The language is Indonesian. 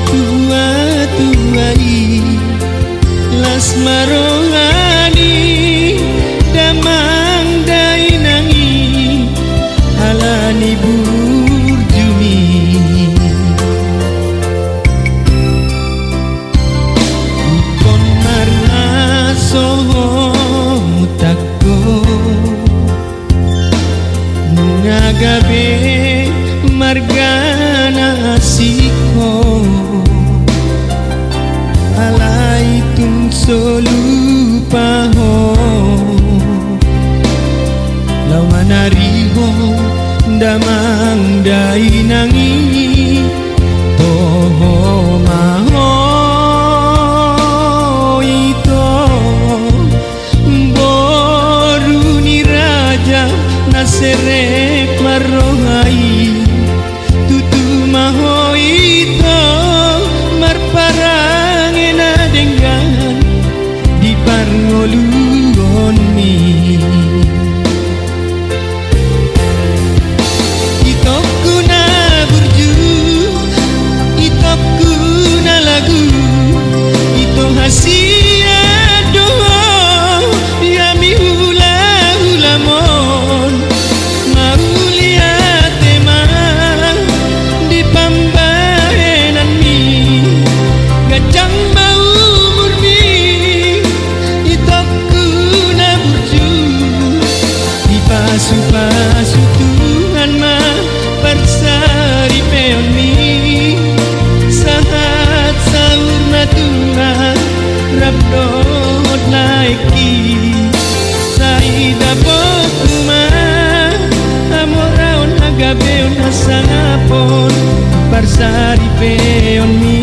tua-tuai las marongani damang dainangi alani burjumi kon marna soho mutakko nungagabe margana asiko alai tung solupaho lau manariho damang dainangi toho maho ito boru ni raja naserek marohai tutu maho ito marparangena dengan di parngoluon mi itokku na burju itokku na lagu ito hasia doho yami hula hulamon maulia tema di pambahenan mi gajang bau murni itokku na burju di pasu-pasu Tuhan ma persari peon mi sahat sahur na Tuhan rabdot naiki saida pokuma amoraon agabeon asangapon persari peon mi